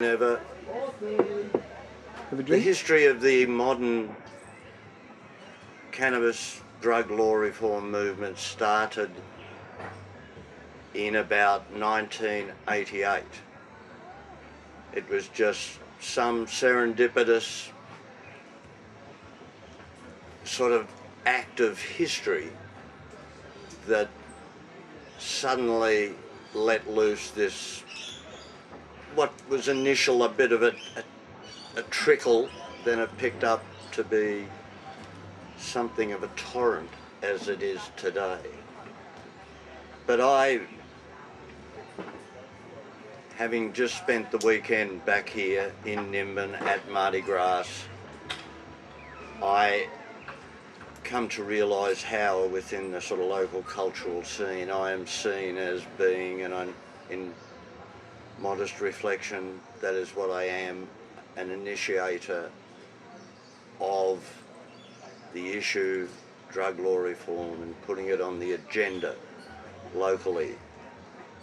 Never. The history of the modern cannabis drug law reform movement started in about 1988. It was just some serendipitous sort of act of history that suddenly let loose this, what was initial a bit of a trickle, then it picked up to be something of a torrent as it is today. But I, having just spent the weekend back here in Nimbin at MardiGrass, I come to realise how within the sort of local cultural scene I am seen as being, and in modest reflection, that is what I am, an initiator of the issue drug law reform and putting it on the agenda locally,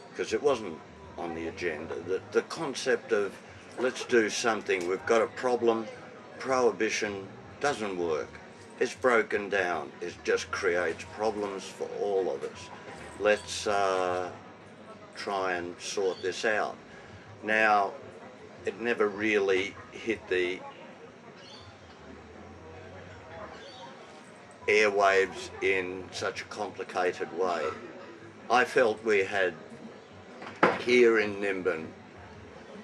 because it wasn't on the agenda. The concept of let's do something, we've got a problem, prohibition doesn't work. It's broken down. It just creates problems for all of us. Let's try and sort this out. Now, it never really hit the airwaves in such a complicated way. I felt we had, here in Nimbin,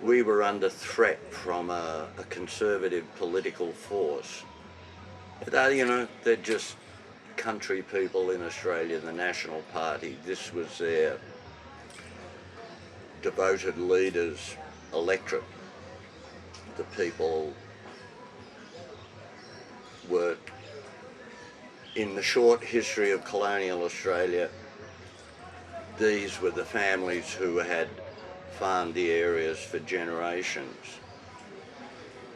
we were under threat from a conservative political force. You know, they're just country people in Australia, the National Party. This was their devoted leaders' electorate. The people were, in the short history of colonial Australia, these were the families who had farmed the areas for generations.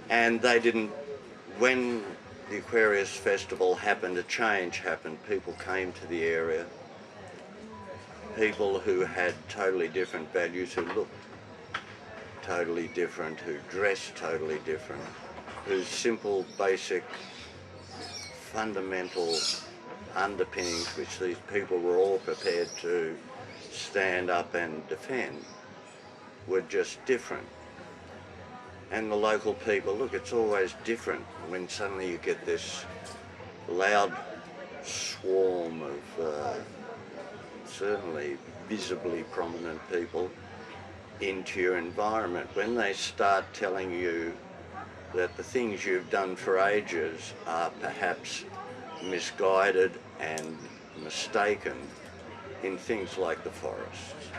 And they didn't, when the Aquarius Festival happened, a change happened. People came to the area. People who had totally different values, who looked totally different, who dressed totally different, whose simple, basic, fundamental underpinnings, which these people were all prepared to stand up and defend, were just different. And the local people, look, it's always different when suddenly you get this loud swarm of certainly visibly prominent people into your environment. When they start telling you that the things you've done for ages are perhaps misguided and mistaken in things like the forests,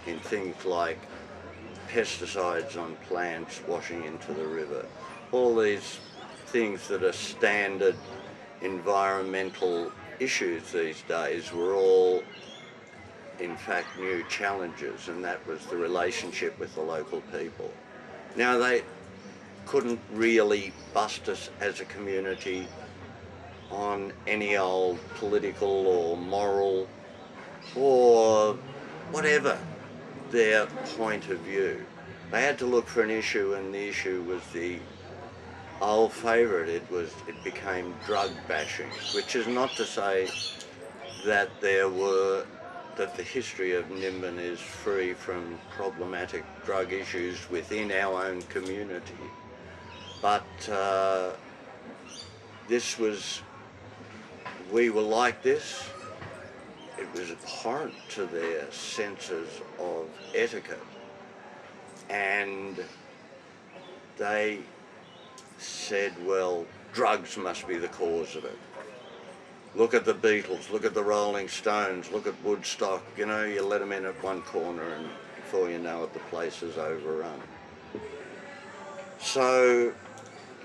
in things like pesticides on plants washing into the river, all these things that are standard environmental issues these days were all in fact new challenges, and that was the relationship with the local people. Now, they couldn't really bust us as a community on any old political or moral or whatever their point of view. They had to look for an issue, and the issue was the old favourite. It became drug bashing, which is not to say that that the history of Nimbin is free from problematic drug issues within our own community. But we were like this. It was abhorrent to their senses of etiquette, and they said, well, drugs must be the cause of it. Look at the Beatles, look at the Rolling Stones, look at Woodstock, you know, you let them in at one corner and before you know it, the place is overrun. So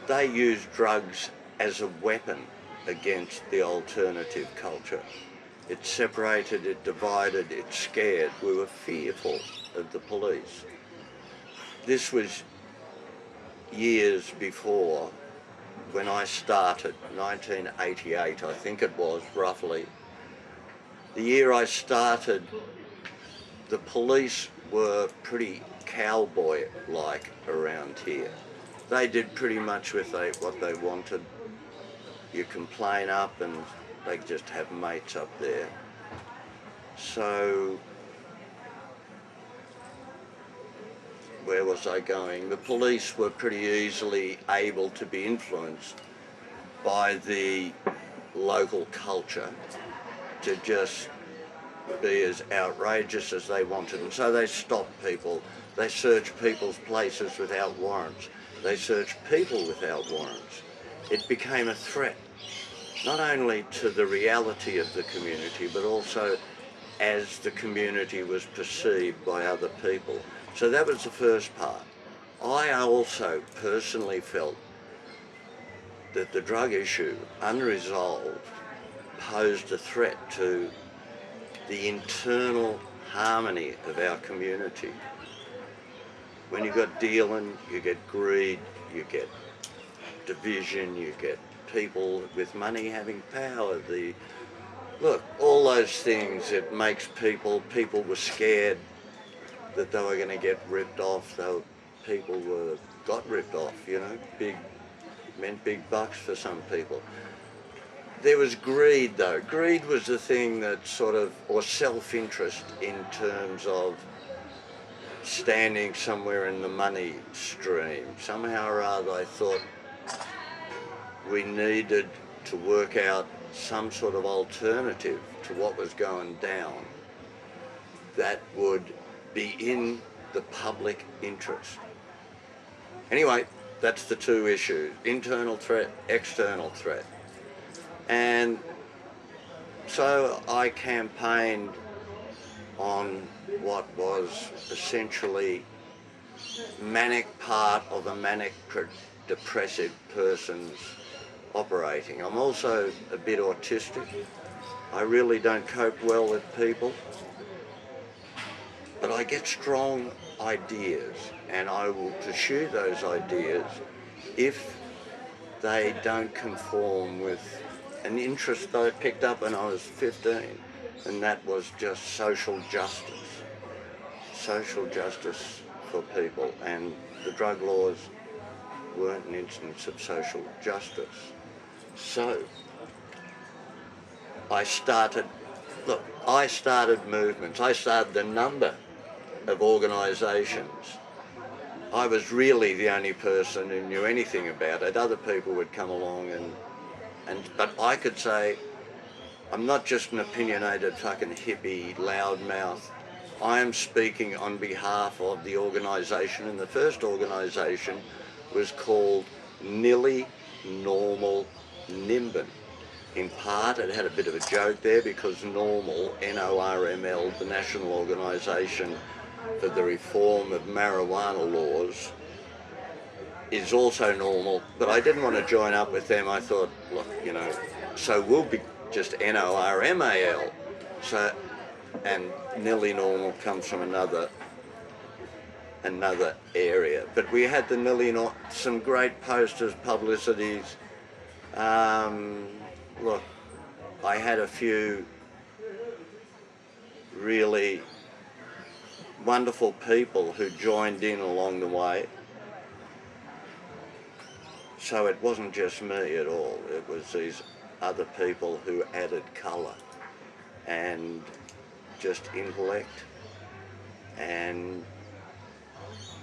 they used drugs as a weapon against the alternative culture. It separated, it divided, it scared. We were fearful of the police. This was years before, when I started, 1988 I think it was, roughly. The year I started, the police were pretty cowboy-like around here. They did pretty much what they wanted. You complain up and they just have mates up there. So, where was I going? The police were pretty easily able to be influenced by the local culture to just be as outrageous as they wanted. And so they stopped people. They searched people's places without warrants. They searched people without warrants. It became a threat, not only to the reality of the community, but also as the community was perceived by other people. So that was the first part. I also personally felt that the drug issue, unresolved, posed a threat to the internal harmony of our community. When you got dealing, you get greed, you get division, you get people with money having power. Look, all those things, it makes people were scared that they were going to get ripped off. People got ripped off, you know, meant big bucks for some people. There was greed though. Greed was the thing that or self-interest in terms of standing somewhere in the money stream. Somehow or other I thought we needed to work out some sort of alternative to what was going down that would be in the public interest. Anyway, that's the two issues: internal threat, external threat. And so I campaigned on what was essentially manic part of a manic depressive person's operating. I'm also a bit autistic. I really don't cope well with people, but I get strong ideas and I will pursue those ideas if they don't conform with an interest that I picked up when I was 15, and that was just social justice for people, and the drug laws weren't an instance of social justice. So I started movements. I started a number of organisations. I was really the only person who knew anything about it. Other people would come along but I could say, I'm not just an opinionated fucking hippie loudmouth. I am speaking on behalf of the organisation, and the first organisation was called Nearly Normal Nimbin. In part, it had a bit of a joke there because Normal, NORML, the National Organisation for the Reform of Marijuana Laws, is also normal, but I didn't want to join up with them. I thought, look, you know, so we'll be just NORMAL. So, and Nearly Normal comes from another area. But we had some great posters, publicities. Look, I had a few really wonderful people who joined in along the way. So it wasn't just me at all, it was these other people who added colour and just intellect and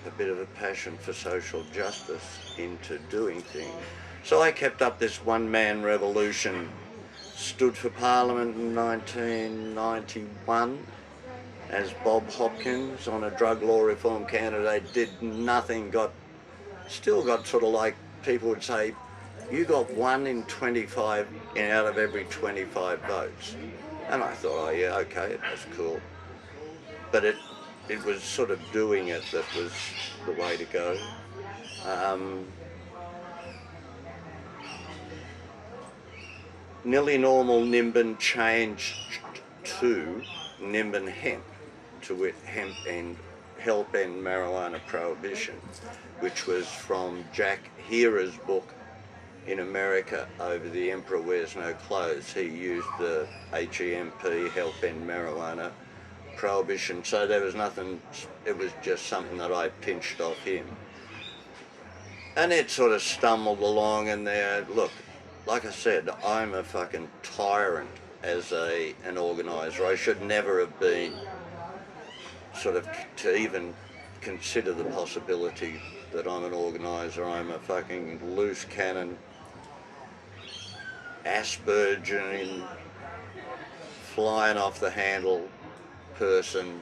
a bit of a passion for social justice into doing things. So I kept up this one-man revolution, stood for Parliament in 1991 as Bob Hopkins on a drug law reform candidate, did nothing, still got sort of like, people would say, you got 1 in 25 out of every 25 votes. And I thought, oh yeah, okay, that's cool. But it was sort of doing it that was the way to go. Nearly Normal Nimbin changed to Nimbin Hemp, to wit Help End Marijuana Prohibition, which was from Jack Hearer's book in America over The Emperor Wears No Clothes. He used the HEMP, Help End Marijuana, prohibition, so there was nothing, it was just something that I pinched off him. And it sort of stumbled along, and there, look, like I said, I'm a fucking tyrant as an organiser. I should never have been sort of to even consider the possibility that I'm an organiser. I'm a fucking loose cannon, Aspergian, flying off the handle person.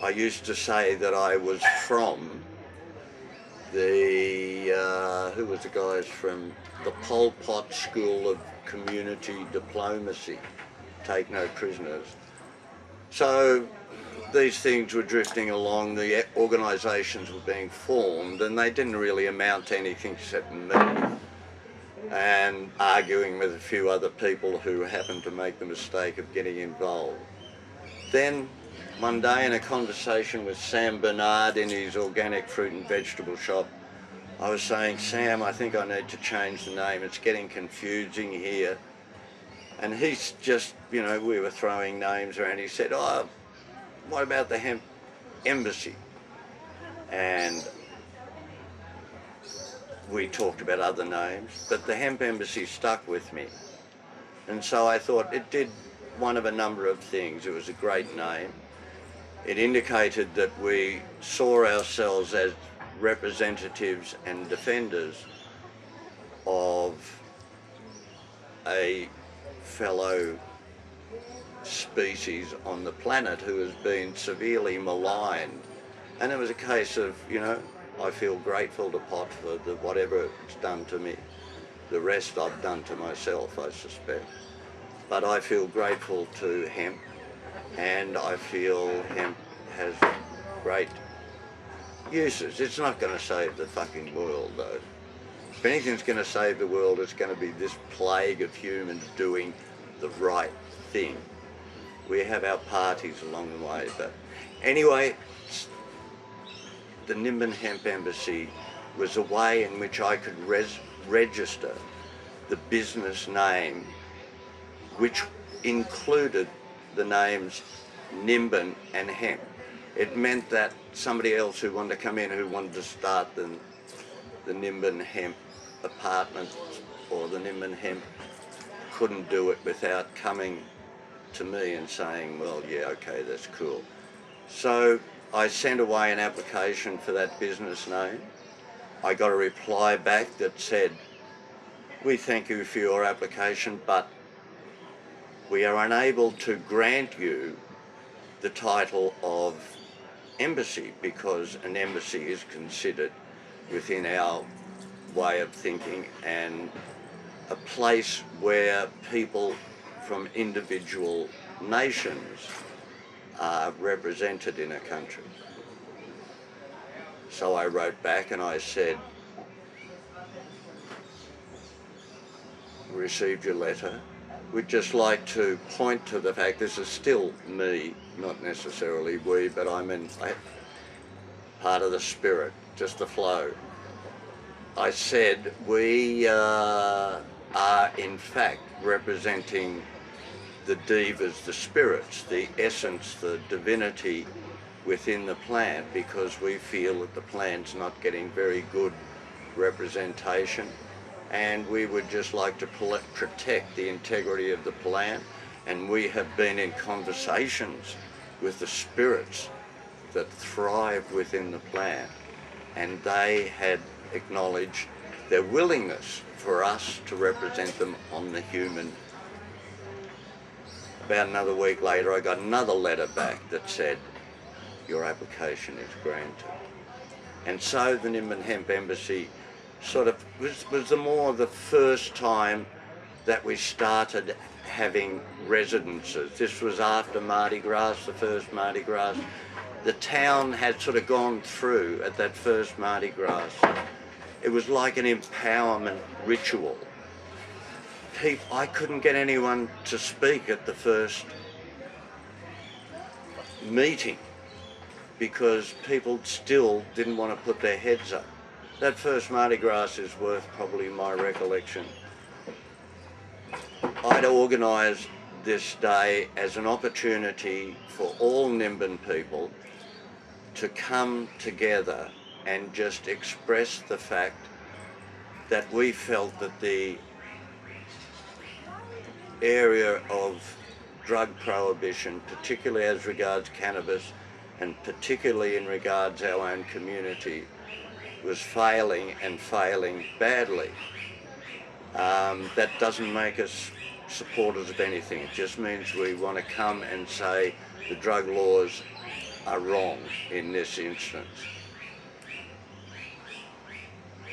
I used to say that I was from the, who was the guys from the Pol Pot School of Community Diplomacy, take no prisoners. So these things were drifting along, the organisations were being formed, and they didn't really amount to anything except me, and arguing with a few other people who happened to make the mistake of getting involved. Then one day in a conversation with Sam Bernard in his organic fruit and vegetable shop, I was saying, Sam, I think I need to change the name, it's getting confusing here. And he's just, you know, we were throwing names around, he said, oh, what about the Hemp Embassy? And we talked about other names, but the Hemp Embassy stuck with me. And so I thought it did one of a number of things. It was a great name. It indicated that we saw ourselves as representatives and defenders of a fellow species on the planet who has been severely maligned. And it was a case of, you know, I feel grateful to Pot for whatever it's done to me. The rest I've done to myself, I suspect. But I feel grateful to hemp, and I feel hemp has great uses. It's not going to save the fucking world, though. If anything's going to save the world, it's going to be this plague of humans doing the right thing. We have our parties along the way, but anyway, the Nimbin Hemp Embassy was a way in which I could register the business name, which included the names Nimbin and Hemp. It meant that somebody else who wanted to come in, who wanted to start the Nimbin Hemp apartment or the Nimbin Hemp, couldn't do it without coming to me and saying, well, yeah, okay, that's cool. So I sent away an application for that business name. I got a reply back that said, we thank you for your application, but we are unable to grant you the title of embassy because an embassy is considered, within our way of thinking, and a place where people from individual nations are represented in a country. So I wrote back and I said, received your letter. We'd just like to point to the fact, this is still me, not necessarily we, but I'm part of the spirit, just the flow. I said, we are in fact representing the devas, the spirits, the essence, the divinity within the plant, because we feel that the plant's not getting very good representation, and we would just like to protect the integrity of the plant. And we have been in conversations with the spirits that thrive within the plant, and they had acknowledged their willingness for us to represent them on the human. About another week later, I got another letter back that said, your application is granted. And so the Nimbin Hemp Embassy sort of was the first time that we started having residences. This was after MardiGrass, the first MardiGrass. The town had sort of gone through at that first MardiGrass. It was like an empowerment ritual. I couldn't get anyone to speak at the first meeting because people still didn't want to put their heads up. That first MardiGrass is worth probably my recollection. I'd organised this day as an opportunity for all Nimbin people to come together and just express the fact that we felt that the area of drug prohibition, particularly as regards cannabis and particularly in regards our own community, was failing and failing badly. That doesn't make us supporters of anything. It just means we want to come and say the drug laws are wrong in this instance.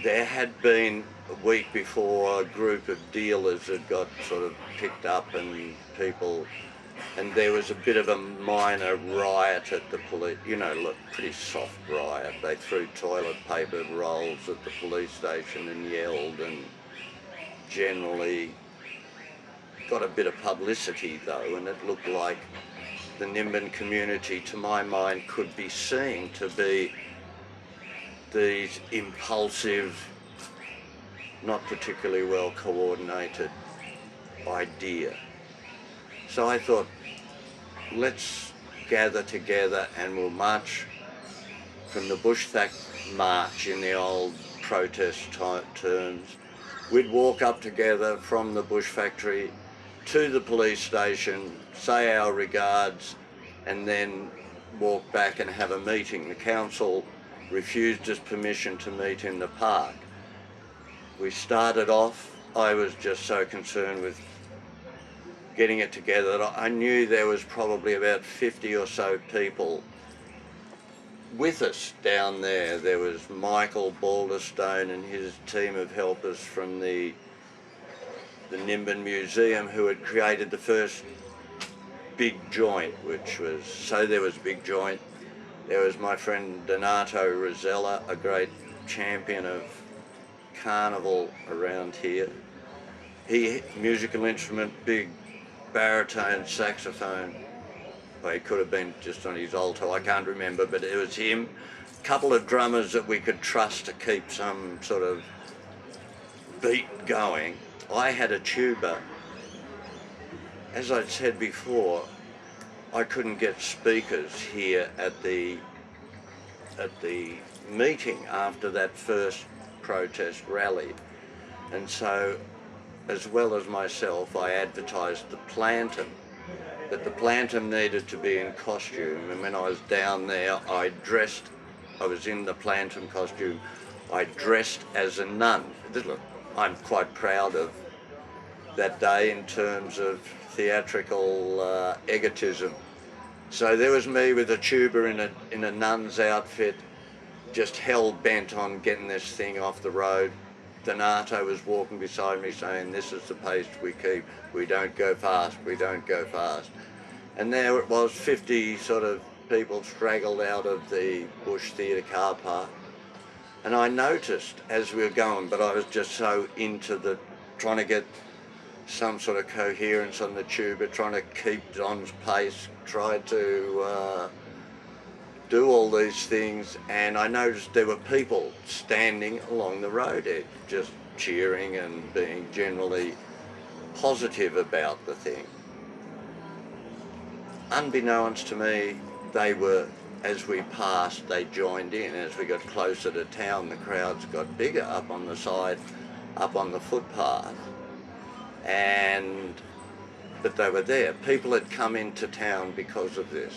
There had been a week before a group of dealers had got sort of picked up and people, and there was a bit of a minor riot at the police, you know, look, pretty soft riot. They threw toilet paper rolls at the police station and yelled, and generally got a bit of publicity though, and it looked like the Nimbin community, to my mind, could be seen to be these impulsive, not particularly well coordinated idea. So I thought, let's gather together and we'll march from the Bushfact march in the old protest terms. We'd walk up together from the Bush Factory to the police station, say our regards, and then walk back and have a meeting. The council refused us permission to meet in the park. We started off, I was just so concerned with getting it together that I knew there was probably about 50 or so people with us down there. There was Michael Balderstone and his team of helpers from the Nimbin Museum, who had created the first big joint, which was, so there was big joint. There was my friend Donato Rosella, a great champion of carnival around here. He, musical instrument, big baritone saxophone. Well, he could have been just on his alto, I can't remember, but it was him. A couple of drummers that we could trust to keep some sort of beat going. I had a tuba. As I'd said before, I couldn't get speakers here at the meeting after that first protest rally. And so, as well as myself, I advertised the Plantum, that the Plantum needed to be in costume. And when I was down there, I was in the Plantum costume, I dressed as a nun. Look, I'm quite proud of that day in terms of theatrical egotism. So there was me with a tuba in a nun's outfit, just hell-bent on getting this thing off the road. Donato was walking beside me saying, this is the pace we keep, we don't go fast, we don't go fast. And there it was, 50 sort of people straggled out of the Bush Theatre car park. And I noticed as we were going, but I was just so into trying to get some sort of coherence on the tuba, trying to keep Don's pace, tried to do all these things, and I noticed there were people standing along the road edge, just cheering and being generally positive about the thing. Unbeknownst to me, they were, as we passed, they joined in. As we got closer to town, the crowds got bigger up on the side, up on the footpath. But they were there. People had come into town because of this.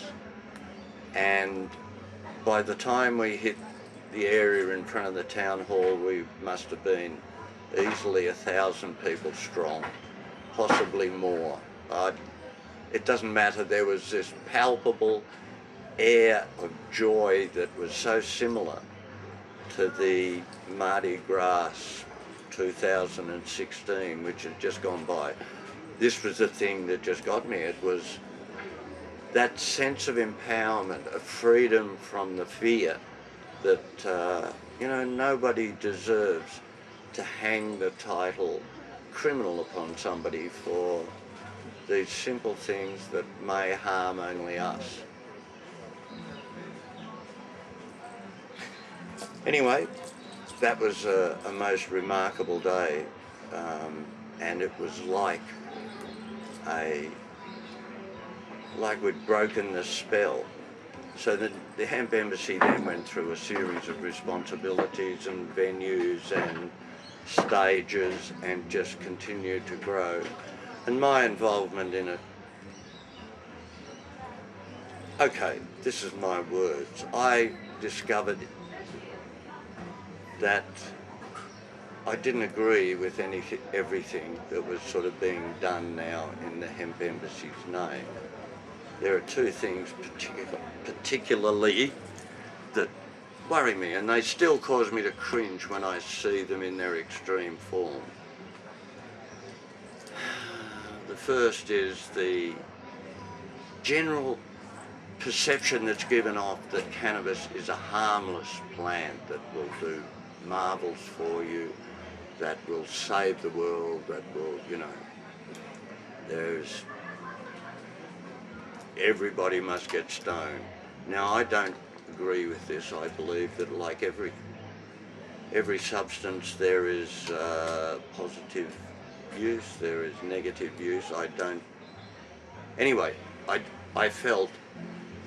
And by the time we hit the area in front of the town hall, we must have been easily 1,000 people strong, possibly more. It doesn't matter, there was this palpable air of joy that was so similar to the MardiGrass 2016, which had just gone by. This was the thing that just got me. It was that sense of empowerment, of freedom from the fear that, nobody deserves to hang the title criminal upon somebody for these simple things that may harm only us. Anyway, that was a most remarkable day, and it was like a like we'd broken the spell. So the hemp embassy then went through a series of responsibilities and venues and stages and just continued to grow. And my involvement in it, okay, this is my words. I discovered that I didn't agree with everything that was sort of being done now in the hemp embassy's name. There are two things particularly that worry me, and they still cause me to cringe when I see them in their extreme form. The first is the general perception that's given off that cannabis is a harmless plant that will do marvels for you, that will save the world, that will, you know, there's everybody must get stoned. Now, I don't agree with this. I believe that like every substance, there is positive use, there is negative use. Anyway, I felt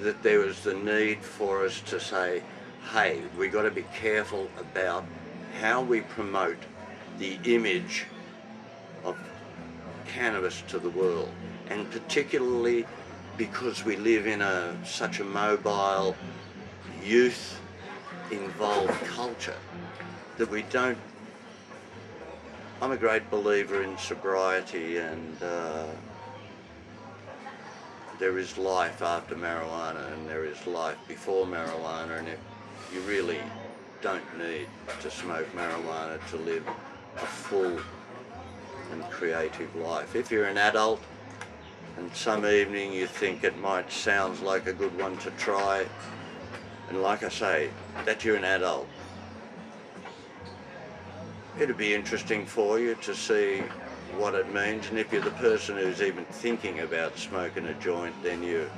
that there was the need for us to say, hey, we got to be careful about how we promote the image of cannabis to the world, and particularly because we live in such a mobile, youth-involved culture that we don't. I'm a great believer in sobriety, and there is life after marijuana and there is life before marijuana, and you really don't need to smoke marijuana to live a full and creative life. If you're an adult and some evening you think it might sound like a good one to try, and like I say, that you're an adult, it'd be interesting for you to see what it means. And if you're the person who's even thinking about smoking a joint, then you're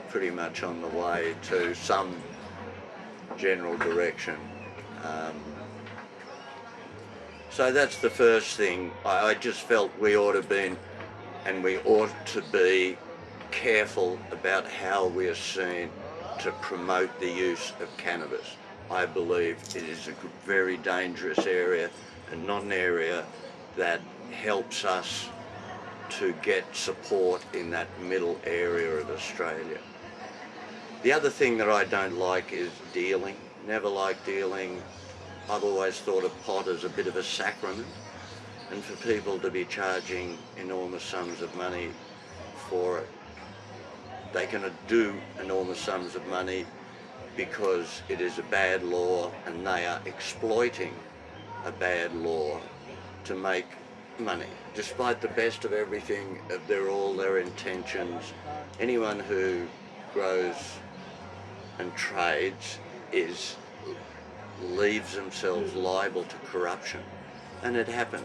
pretty much on the way to some general direction. So that's the first thing. I just felt we ought to be, and we ought to be careful about how we are seen to promote the use of cannabis. I believe it is a very dangerous area, and not an area that helps us to get support in that middle area of Australia. The other thing that I don't like is dealing. Never liked dealing. I've always thought of pot as a bit of a sacrament, and for people to be charging enormous sums of money for it, they can do enormous sums of money because it is a bad law, and they are exploiting a bad law to make money. Despite the best of everything, all their intentions, anyone who grows and trades leaves themselves liable to corruption, and it happens.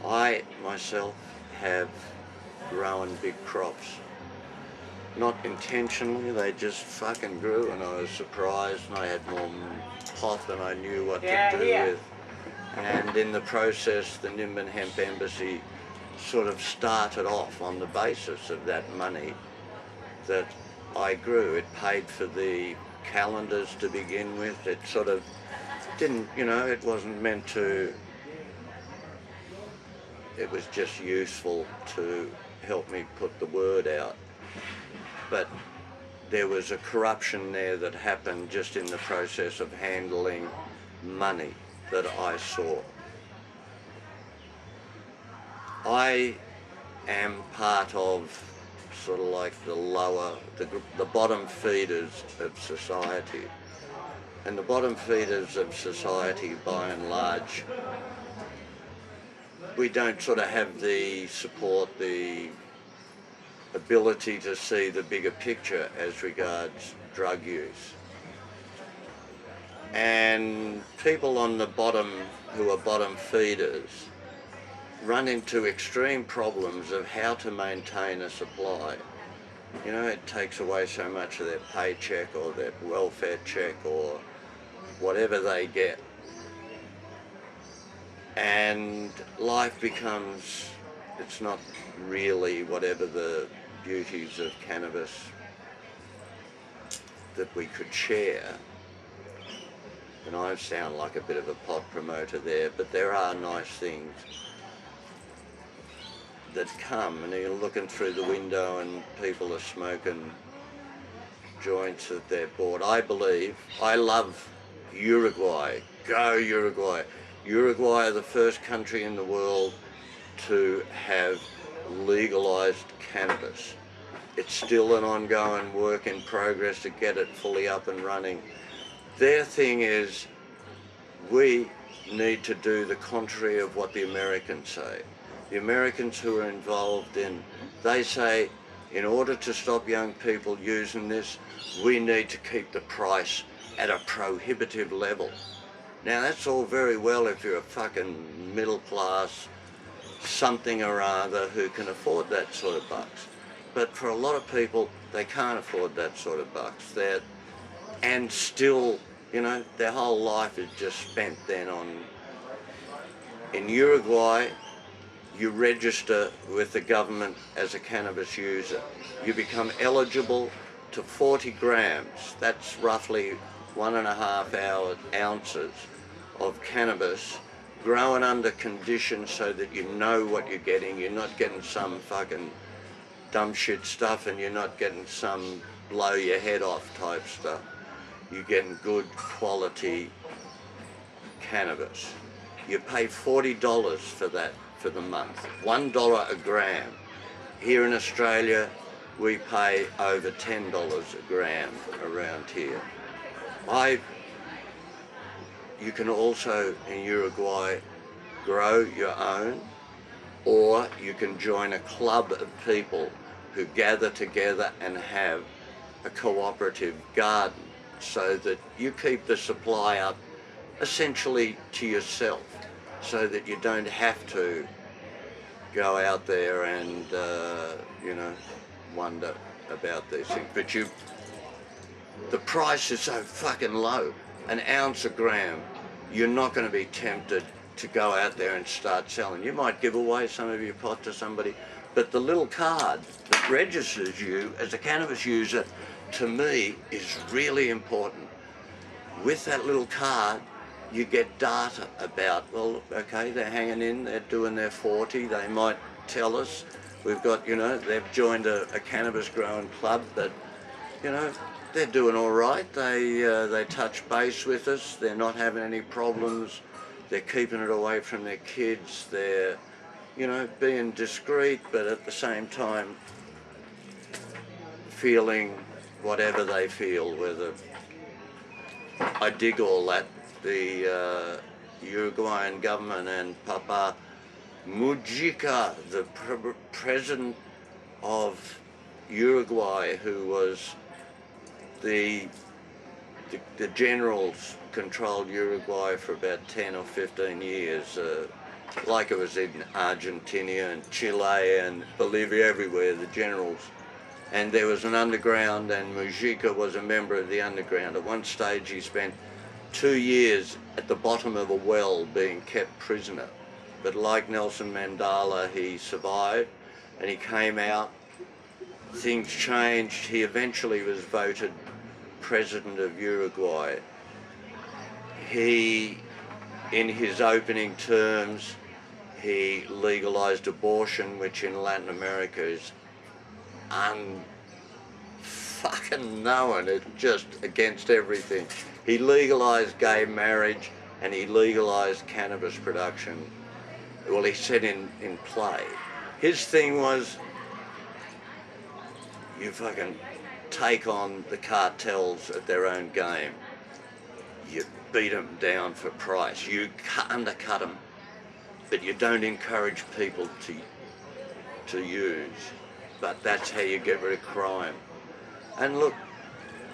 I myself have grown big crops, not intentionally, they just fucking grew, and I was surprised, and I had more pot than I knew what to do with. And in the process, the Nimbin Hemp Embassy sort of started off on the basis of that money that I grew. It paid for the calendars to begin with. It sort of didn't, you know, it wasn't meant to, it was just useful to help me put the word out. But there was a corruption there that happened just in the process of handling money that I saw. I am part of sort of like the bottom feeders of society. And the bottom feeders of society, by and large, we don't sort of have the support, the ability to see the bigger picture as regards drug use. And people on the bottom, who are bottom feeders, run into extreme problems of how to maintain a supply. You know, it takes away so much of their paycheck or their welfare check or whatever they get. And life becomes, it's not really whatever the beauties of cannabis that we could share. And I sound like a bit of a pot promoter there, but there are nice things that come, and you're looking through the window and people are smoking joints that they're bought. I love Uruguay. Go Uruguay. Uruguay are the first country in the world to have legalized cannabis. It's still an ongoing work in progress to get it fully up and running. Their thing is, we need to do the contrary of what the Americans say. The Americans who are involved they say, in order to stop young people using this, we need to keep the price at a prohibitive level. Now that's all very well if you're a fucking middle class something or other who can afford that sort of bucks. But for a lot of people, they can't afford that sort of bucks. And still, you know, their whole life is just spent then on... In Uruguay, you register with the government as a cannabis user. You become eligible to 40 grams, that's roughly 1.5 ounces of cannabis, grown under conditions so that you know what you're getting. You're not getting some fucking dumb shit stuff, and you're not getting some blow your head off type stuff. You're getting good quality cannabis. You pay $40 for that for the month, $1 a gram. Here in Australia, we pay over $10 a gram around here. You can also, in Uruguay, grow your own, or you can join a club of people who gather together and have a cooperative garden so that you keep the supply up essentially to yourself, so that you don't have to go out there and, you know, wonder about these things. But the price is so fucking low, an ounce a gram, you're not going to be tempted to go out there and start selling. You might give away some of your pot to somebody, but the little card that registers you as a cannabis user, to me, is really important. With that little card, you get data about, well, okay, they're hanging in, they're doing their 40, they might tell us, we've got, you know, they've joined a cannabis growing club that, you know, they're doing all right, they touch base with us, they're not having any problems, they're keeping it away from their kids, they're, you know, being discreet, but at the same time feeling whatever they feel, whether... I dig all that. The Uruguayan government and Papa Mujica, the president of Uruguay, who was the generals controlled Uruguay for about 10 or 15 years, like it was in Argentina and Chile and Bolivia, everywhere, the generals. And there was an underground, and Mujica was a member of the underground. At one stage he spent 2 years at the bottom of a well being kept prisoner. But like Nelson Mandela, he survived and he came out. Things changed. He eventually was voted president of Uruguay. He, in his opening terms, he legalized abortion, which in Latin America is unfucking known. It's just against everything. He legalized gay marriage and he legalized cannabis production. Well, he said in play. His thing was, you fucking take on the cartels at their own game. You beat them down for price. You undercut them, but you don't encourage people to use. But that's how you get rid of crime. And look,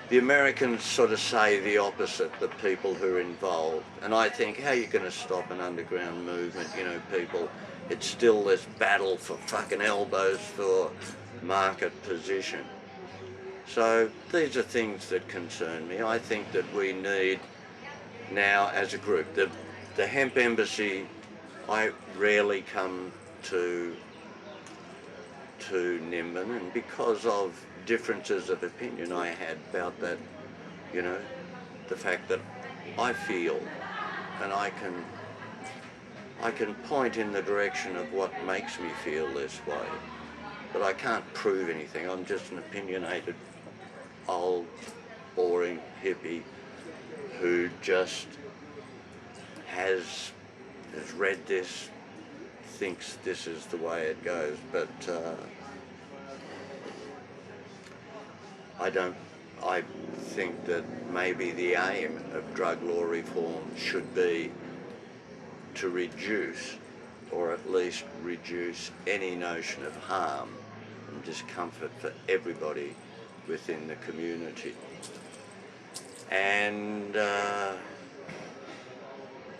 the Americans sort of say the opposite, the people who are involved. And I think, how are you going to stop an underground movement? You know, people, it's still this battle for fucking elbows for market position. So these are things that concern me. I think that we need now as a group, the hemp embassy, I rarely come to to Nimbin, and because of differences of opinion I had about that, you know, the fact that I feel, and I can point in the direction of what makes me feel this way, but I can't prove anything. I'm just an opinionated, old, boring hippie who just has read this, thinks this is the way it goes, but I think that maybe the aim of drug law reform should be to reduce, or at least reduce, any notion of harm and discomfort for everybody within the community. And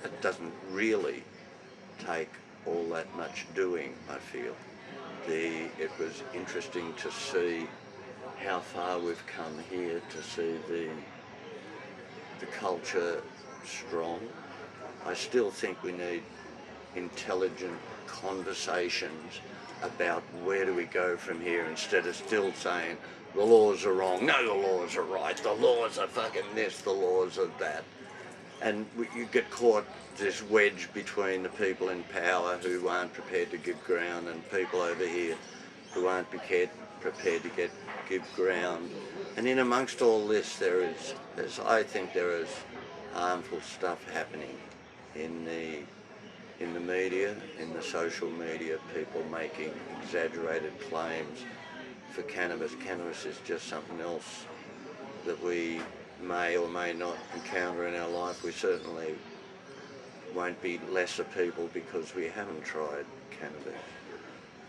it doesn't really take all that much doing, I feel. It was interesting to see how far we've come here, to see the culture strong. I still think we need intelligent conversations about where do we go from here, instead of still saying the laws are wrong, no, the laws are right, the laws are fucking this, the laws are that. And you get caught this wedge between the people in power who aren't prepared to give ground and people over here who aren't prepared to give ground. And in amongst all this, I think there is harmful stuff happening in the media, in the social media, people making exaggerated claims for cannabis. Cannabis is just something else that we may or may not encounter in our life. We certainly won't be lesser people because we haven't tried cannabis.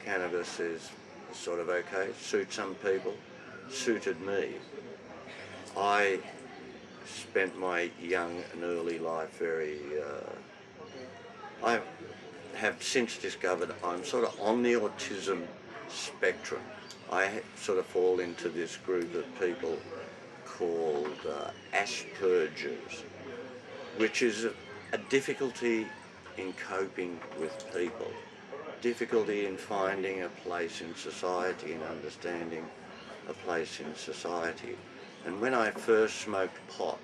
Cannabis is sort of okay, suits some people, suited me. I spent my young and early life I have since discovered I'm sort of on the autism spectrum. I sort of fall into this group of people called Asperger's, which is a difficulty in coping with people, difficulty in finding a place in society and understanding a place in society. And when I first smoked pot,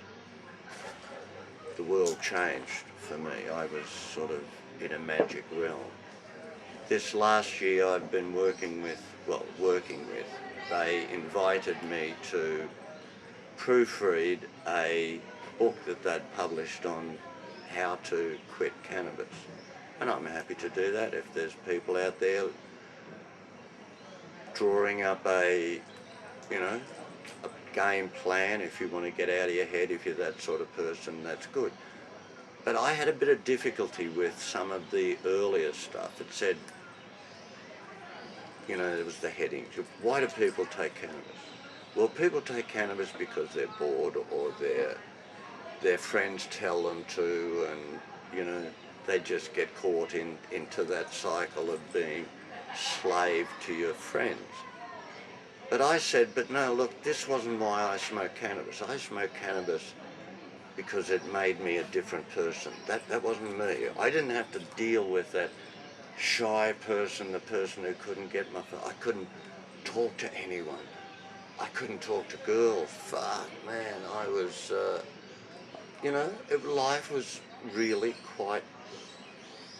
the world changed for me. I was sort of in a magic realm. This last year I've been working with, they invited me to proofread a book that they'd published on how to quit cannabis. And I'm happy to do that if there's people out there drawing up a game plan. If you want to get out of your head, if you're that sort of person, that's good. But I had a bit of difficulty with some of the earlier stuff. It said, there was the heading, why do people take cannabis? Well, people take cannabis because they're bored, or their friends tell them to, and they just get caught into that cycle of being slave to your friends. But I said, but no, look, this wasn't why I smoked cannabis. I smoked cannabis because it made me a different person. That wasn't me. I didn't have to deal with that shy person, the person who couldn't get I couldn't talk to anyone. I couldn't talk to girls. Fuck, man, I was, life was really quite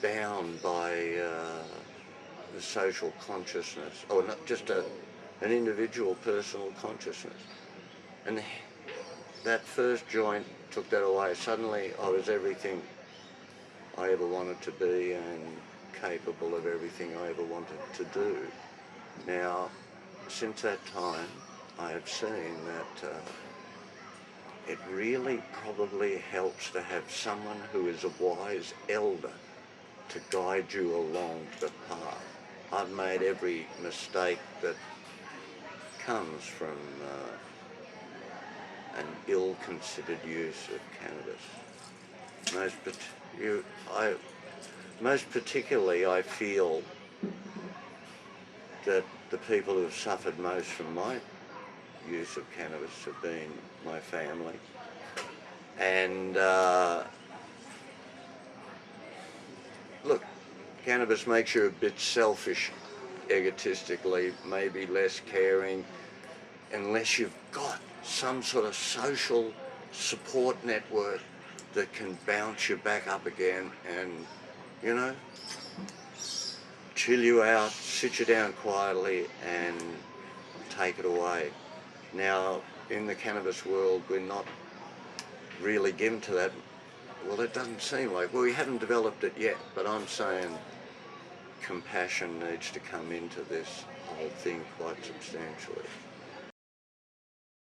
bound by the social consciousness, or not just an individual personal consciousness. And that first joint took that away. Suddenly I was everything I ever wanted to be and capable of everything I ever wanted to do. Now, since that time, I have seen that it really probably helps to have someone who is a wise elder to guide you along the path. I've made every mistake that comes from an ill-considered use of cannabis. Most particularly, I feel that the people who have suffered most from my use of cannabis have been my family. And look, cannabis makes you a bit selfish egotistically, maybe less caring, unless you've got some sort of social support network that can bounce you back up again and, you know, chill you out, sit you down quietly and take it away. Now, in the cannabis world, we're not really given to that. Well, it doesn't seem like, well, we haven't developed it yet, but I'm saying compassion needs to come into this whole thing quite substantially.